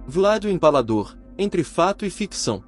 Vlad o Impalador, entre fato e ficção.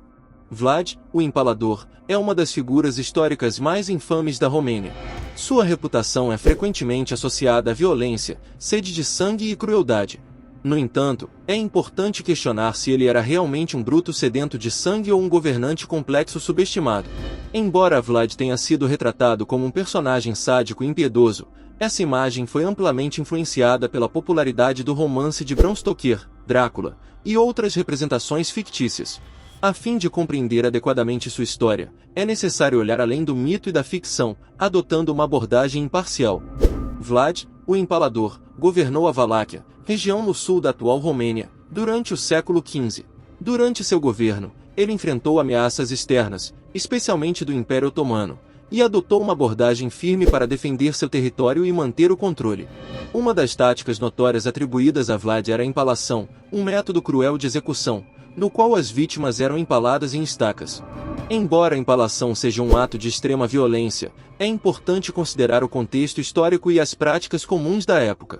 Vlad, o Impalador, é uma das figuras históricas mais infames da Romênia. Sua reputação é frequentemente associada à violência, sede de sangue e crueldade. No entanto, é importante questionar se ele era realmente um bruto sedento de sangue ou um governante complexo subestimado. Embora Vlad tenha sido retratado como um personagem sádico e impiedoso, essa imagem foi amplamente influenciada pela popularidade do romance de Bram Stoker, Drácula, e outras representações fictícias. A fim de compreender adequadamente sua história, é necessário olhar além do mito e da ficção, adotando uma abordagem imparcial. Vlad, o Impalador, governou a Valáquia, região no sul da atual Romênia, durante o século XV. Durante seu governo, ele enfrentou ameaças externas, especialmente do Império Otomano, e adotou uma abordagem firme para defender seu território e manter o controle. Uma das táticas notórias atribuídas a Vlad era a empalação, um método cruel de execução, no qual as vítimas eram empaladas em estacas. Embora a empalação seja um ato de extrema violência, é importante considerar o contexto histórico e as práticas comuns da época.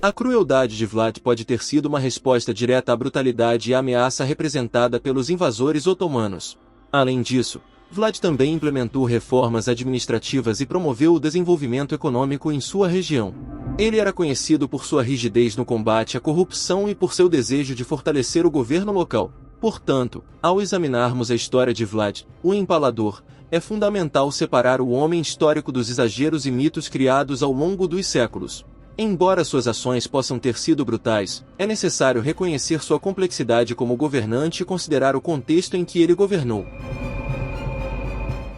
A crueldade de Vlad pode ter sido uma resposta direta à brutalidade e à ameaça representada pelos invasores otomanos. Além disso, Vlad também implementou reformas administrativas e promoveu o desenvolvimento econômico em sua região. Ele era conhecido por sua rigidez no combate à corrupção e por seu desejo de fortalecer o governo local. Portanto, ao examinarmos a história de Vlad, o Impalador, é fundamental separar o homem histórico dos exageros e mitos criados ao longo dos séculos. Embora suas ações possam ter sido brutais, é necessário reconhecer sua complexidade como governante e considerar o contexto em que ele governou.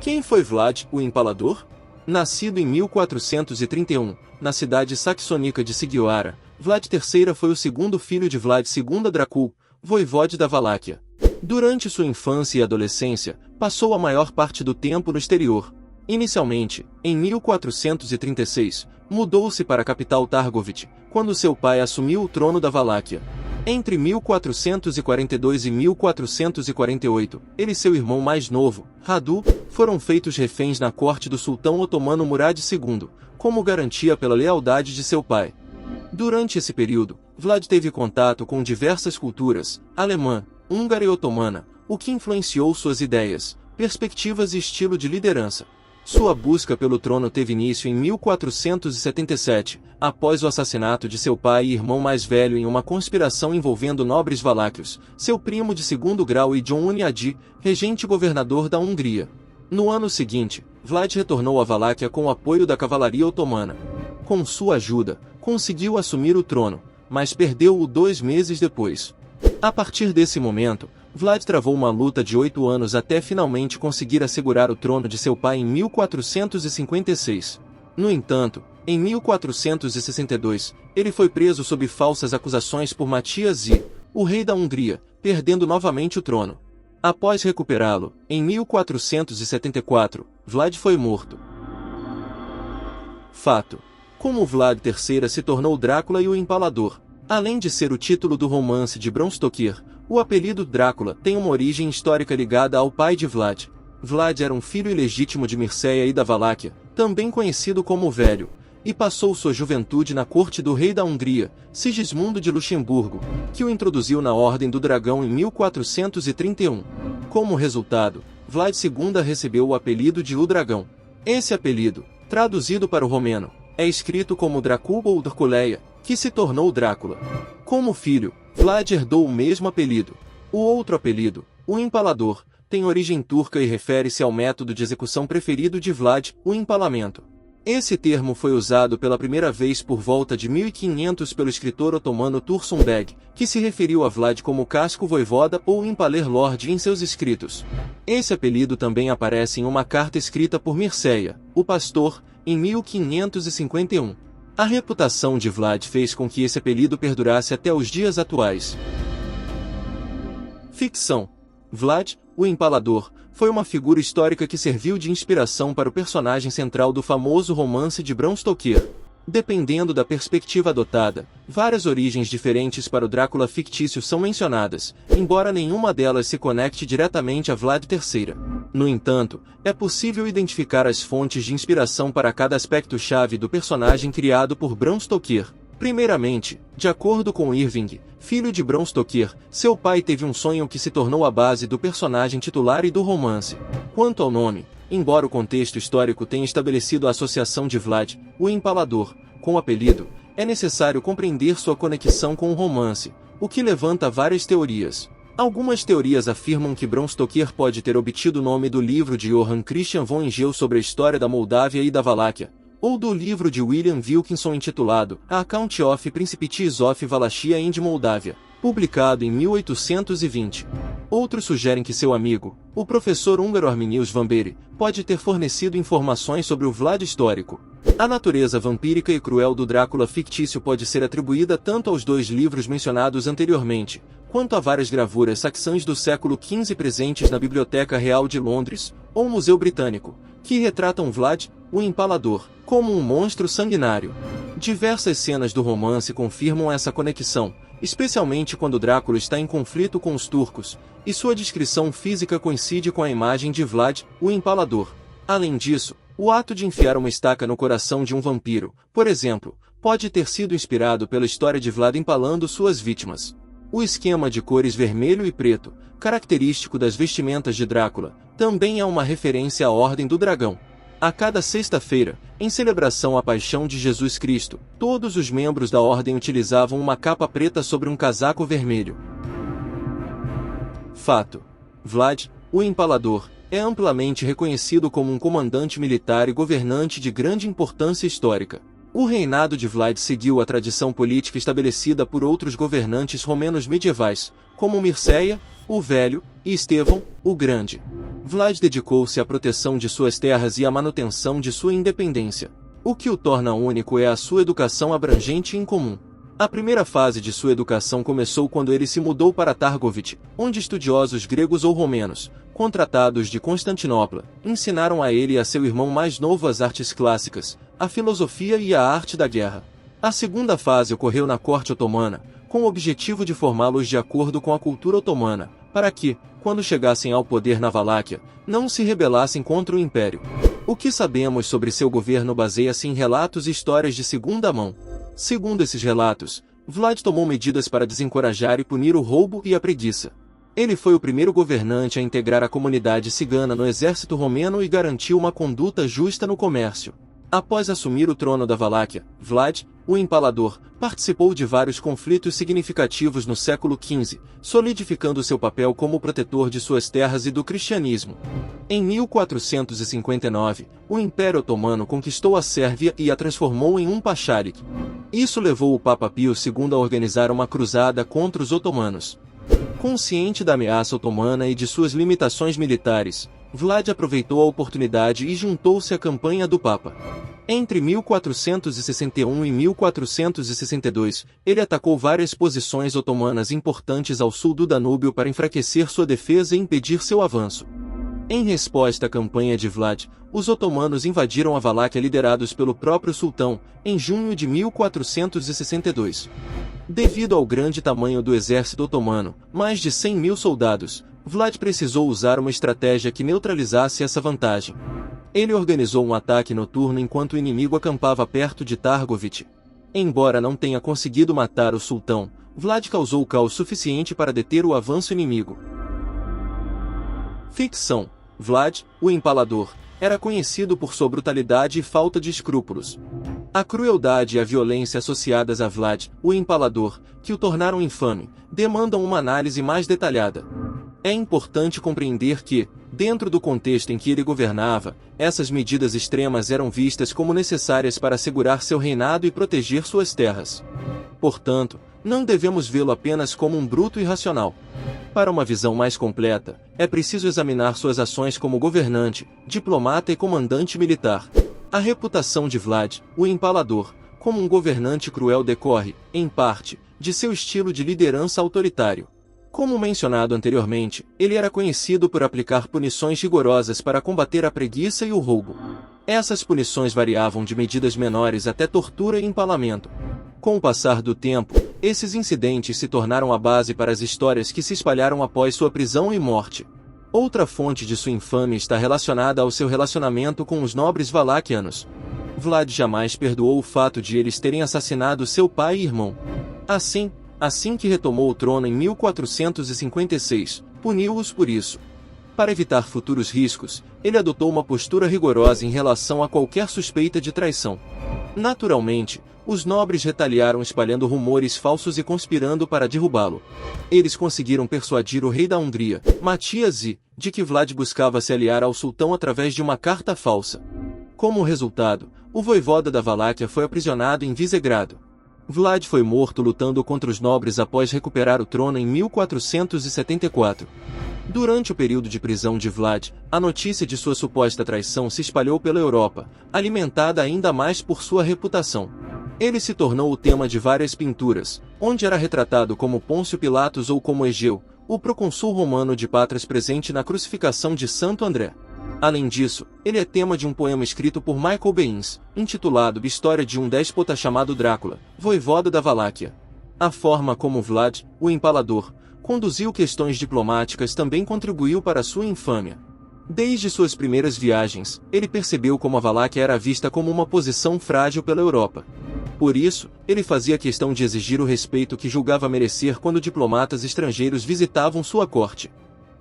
Quem foi Vlad, o Impalador? Nascido em 1431, na cidade saxônica de Sigioara, Vlad III foi o segundo filho de Vlad II Dracul, voivode da Valáquia. Durante sua infância e adolescência, passou a maior parte do tempo no exterior. Inicialmente, em 1436, mudou-se para a capital Targovit, quando seu pai assumiu o trono da Valáquia. Entre 1442 e 1448, ele e seu irmão mais novo, Radu, foram feitos reféns na corte do sultão otomano Murad II, como garantia pela lealdade de seu pai. Durante esse período, Vlad teve contato com diversas culturas, alemã, húngara e otomana, o que influenciou suas ideias, perspectivas e estilo de liderança. Sua busca pelo trono teve início em 1477, após o assassinato de seu pai e irmão mais velho em uma conspiração envolvendo nobres valáquios, seu primo de segundo grau e John Hunyadi, regente-governador da Hungria. No ano seguinte, Vlad retornou à Valáquia com o apoio da cavalaria otomana. Com sua ajuda, conseguiu assumir o trono, mas perdeu-o 2 meses depois. A partir desse momento, Vlad travou uma luta de 8 anos até finalmente conseguir assegurar o trono de seu pai em 1456. No entanto, em 1462, ele foi preso sob falsas acusações por Matias I, o rei da Hungria, perdendo novamente o trono. Após recuperá-lo, em 1474, Vlad foi morto. Fato: como Vlad III se tornou Drácula e o Impalador. Além de ser o título do romance de Bram Stoker, o apelido Drácula tem uma origem histórica ligada ao pai de Vlad. Vlad era um filho ilegítimo de Mircea I da Valáquia, também conhecido como o Velho, e passou sua juventude na corte do rei da Hungria, Sigismundo de Luxemburgo, que o introduziu na Ordem do Dragão em 1431. Como resultado, Vlad II recebeu o apelido de O Dragão. Esse apelido, traduzido para o romeno, é escrito como Dracul ou Draculeia, que se tornou Drácula. Como filho, Vlad herdou o mesmo apelido. O outro apelido, o Impalador, tem origem turca e refere-se ao método de execução preferido de Vlad, o empalamento. Esse termo foi usado pela primeira vez por volta de 1500 pelo escritor otomano Tursun Beg, que se referiu a Vlad como Casco Voivoda ou Impaler Lord em seus escritos. Esse apelido também aparece em uma carta escrita por Mircea, o pastor, em 1551. A reputação de Vlad fez com que esse apelido perdurasse até os dias atuais. Ficção. Vlad, o Impalador, foi uma figura histórica que serviu de inspiração para o personagem central do famoso romance de Bram Stoker. Dependendo da perspectiva adotada, várias origens diferentes para o Drácula fictício são mencionadas, embora nenhuma delas se conecte diretamente a Vlad III. No entanto, é possível identificar as fontes de inspiração para cada aspecto-chave do personagem criado por Bram Stoker. Primeiramente, de acordo com Irving, filho de Bram Stoker, seu pai teve um sonho que se tornou a base do personagem titular e do romance. Quanto ao nome, embora o contexto histórico tenha estabelecido a associação de Vlad, o Empalador, com o apelido, é necessário compreender sua conexão com o romance, o que levanta várias teorias. Algumas teorias afirmam que Bram Stoker pode ter obtido o nome do livro de Johann Christian von Engel sobre a história da Moldávia e da Valáquia, ou do livro de William Wilkinson intitulado A Account of Principalities of Wallachia and Moldávia, publicado em 1820. Outros sugerem que seu amigo, o professor húngaro Arminius Vambéry, pode ter fornecido informações sobre o Vlad histórico. A natureza vampírica e cruel do Drácula fictício pode ser atribuída tanto aos dois livros mencionados anteriormente, quanto a várias gravuras saxãs do século XV presentes na Biblioteca Real de Londres, ou Museu Britânico, que retratam Vlad, o Empalador, como um monstro sanguinário. Diversas cenas do romance confirmam essa conexão, especialmente quando Drácula está em conflito com os turcos, e sua descrição física coincide com a imagem de Vlad, o Empalador. Além disso, o ato de enfiar uma estaca no coração de um vampiro, por exemplo, pode ter sido inspirado pela história de Vlad empalando suas vítimas. O esquema de cores vermelho e preto, característico das vestimentas de Drácula, também é uma referência à Ordem do Dragão. A cada sexta-feira, em celebração à Paixão de Jesus Cristo, todos os membros da Ordem utilizavam uma capa preta sobre um casaco vermelho. Fato: Vlad, o Empalador, é amplamente reconhecido como um comandante militar e governante de grande importância histórica. O reinado de Vlad seguiu a tradição política estabelecida por outros governantes romanos medievais, como Mircea, o Velho, e Estevão, o Grande. Vlad dedicou-se à proteção de suas terras e à manutenção de sua independência. O que o torna único é a sua educação abrangente e incomum. A primeira fase de sua educação começou quando ele se mudou para Targovit, onde estudiosos gregos ou romenos, contratados de Constantinopla, ensinaram a ele e a seu irmão mais novo as artes clássicas, a filosofia e a arte da guerra. A segunda fase ocorreu na corte otomana, com o objetivo de formá-los de acordo com a cultura otomana, para que, quando chegassem ao poder na Valáquia, não se rebelassem contra o Império. O que sabemos sobre seu governo baseia-se em relatos e histórias de segunda mão. Segundo esses relatos, Vlad tomou medidas para desencorajar e punir o roubo e a preguiça. Ele foi o primeiro governante a integrar a comunidade cigana no exército romeno e garantiu uma conduta justa no comércio. Após assumir o trono da Valáquia, Vlad, o Empalador, participou de vários conflitos significativos no século XV, solidificando seu papel como protetor de suas terras e do cristianismo. Em 1459, o Império Otomano conquistou a Sérvia e a transformou em um pacharik. Isso levou o Papa Pio II a organizar uma cruzada contra os otomanos. Consciente da ameaça otomana e de suas limitações militares, Vlad aproveitou a oportunidade e juntou-se à campanha do Papa. Entre 1461 e 1462, ele atacou várias posições otomanas importantes ao sul do Danúbio para enfraquecer sua defesa e impedir seu avanço. Em resposta à campanha de Vlad, os otomanos invadiram a Valáquia liderados pelo próprio sultão, em junho de 1462. Devido ao grande tamanho do exército otomano, mais de 100.000 soldados, Vlad precisou usar uma estratégia que neutralizasse essa vantagem. Ele organizou um ataque noturno enquanto o inimigo acampava perto de Targovit. Embora não tenha conseguido matar o sultão, Vlad causou caos suficiente para deter o avanço inimigo. Ficção: Vlad, o Empalador, era conhecido por sua brutalidade e falta de escrúpulos. A crueldade e a violência associadas a Vlad, o Empalador, que o tornaram infame, demandam uma análise mais detalhada. É importante compreender que, dentro do contexto em que ele governava, essas medidas extremas eram vistas como necessárias para assegurar seu reinado e proteger suas terras. Portanto, não devemos vê-lo apenas como um bruto irracional. Para uma visão mais completa, é preciso examinar suas ações como governante, diplomata e comandante militar. A reputação de Vlad, o Empalador, como um governante cruel decorre, em parte, de seu estilo de liderança autoritário. Como mencionado anteriormente, ele era conhecido por aplicar punições rigorosas para combater a preguiça e o roubo. Essas punições variavam de medidas menores até tortura e empalamento. Com o passar do tempo, esses incidentes se tornaram a base para as histórias que se espalharam após sua prisão e morte. Outra fonte de sua infâmia está relacionada ao seu relacionamento com os nobres valaquianos. Vlad jamais perdoou o fato de eles terem assassinado seu pai e irmão. Assim que retomou o trono em 1456, puniu-os por isso. Para evitar futuros riscos, ele adotou uma postura rigorosa em relação a qualquer suspeita de traição. Naturalmente, os nobres retaliaram espalhando rumores falsos e conspirando para derrubá-lo. Eles conseguiram persuadir o rei da Hungria, Matias I, de que Vlad buscava se aliar ao sultão através de uma carta falsa. Como resultado, o voivoda da Valáquia foi aprisionado em Visegrado. Vlad foi morto lutando contra os nobres após recuperar o trono em 1474. Durante o período de prisão de Vlad, a notícia de sua suposta traição se espalhou pela Europa, alimentada ainda mais por sua reputação. Ele se tornou o tema de várias pinturas, onde era retratado como Pôncio Pilatos ou como Egeu, o procônsul romano de Patras presente na crucificação de Santo André. Além disso, ele é tema de um poema escrito por Michael Beins, intitulado História de um déspota chamado Drácula, voivoda da Valáquia. A forma como Vlad, o Empalador, conduziu questões diplomáticas também contribuiu para sua infâmia. Desde suas primeiras viagens, ele percebeu como a Valáquia era vista como uma posição frágil pela Europa. Por isso, ele fazia questão de exigir o respeito que julgava merecer quando diplomatas estrangeiros visitavam sua corte.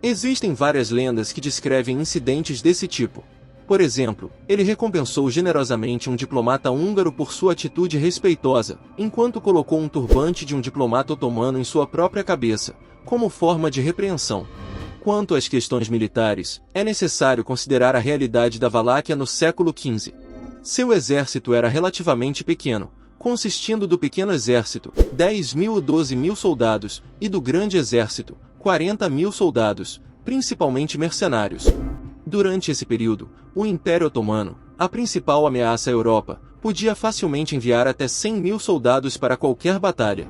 Existem várias lendas que descrevem incidentes desse tipo. Por exemplo, ele recompensou generosamente um diplomata húngaro por sua atitude respeitosa, enquanto colocou um turbante de um diplomata otomano em sua própria cabeça, como forma de repreensão. Quanto às questões militares, é necessário considerar a realidade da Valáquia no século XV. Seu exército era relativamente pequeno, consistindo do pequeno exército, 10.000 ou 12.000 soldados, e do grande exército, 40.000 soldados, principalmente mercenários. Durante esse período, o Império Otomano, a principal ameaça à Europa, podia facilmente enviar até 100.000 soldados para qualquer batalha.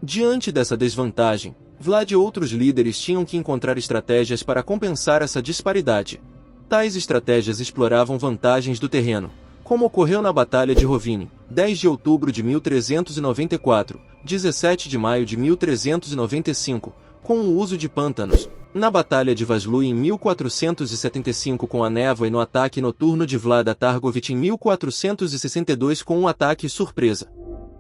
Diante dessa desvantagem, Vlad e outros líderes tinham que encontrar estratégias para compensar essa disparidade. Tais estratégias exploravam vantagens do terreno, como ocorreu na Batalha de Rovine, 10 de outubro de 1394, 17 de maio de 1395, com o uso de pântanos, na Batalha de Vaslui em 1475 com a névoa e no ataque noturno de Vlad a Targovit em 1462 com um ataque surpresa.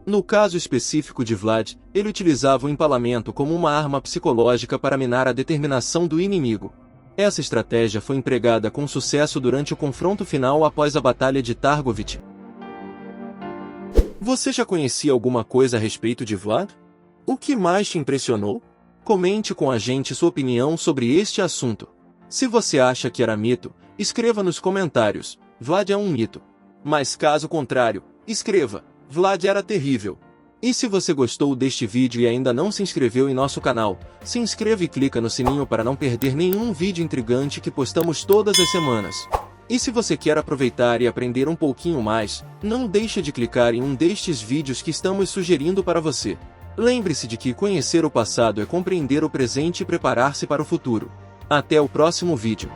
No caso específico de Vlad, ele utilizava o empalamento como uma arma psicológica para minar a determinação do inimigo. Essa estratégia foi empregada com sucesso durante o confronto final após a Batalha de Targovit. Você já conhecia alguma coisa a respeito de Vlad? O que mais te impressionou? Comente com a gente sua opinião sobre este assunto. Se você acha que era mito, escreva nos comentários, Vlad é um mito. Mas caso contrário, escreva, Vlad era terrível. E se você gostou deste vídeo e ainda não se inscreveu em nosso canal, se inscreva e clica no sininho para não perder nenhum vídeo intrigante que postamos todas as semanas. E se você quer aproveitar e aprender um pouquinho mais, não deixe de clicar em um destes vídeos que estamos sugerindo para você. Lembre-se de que conhecer o passado é compreender o presente e preparar-se para o futuro. Até o próximo vídeo.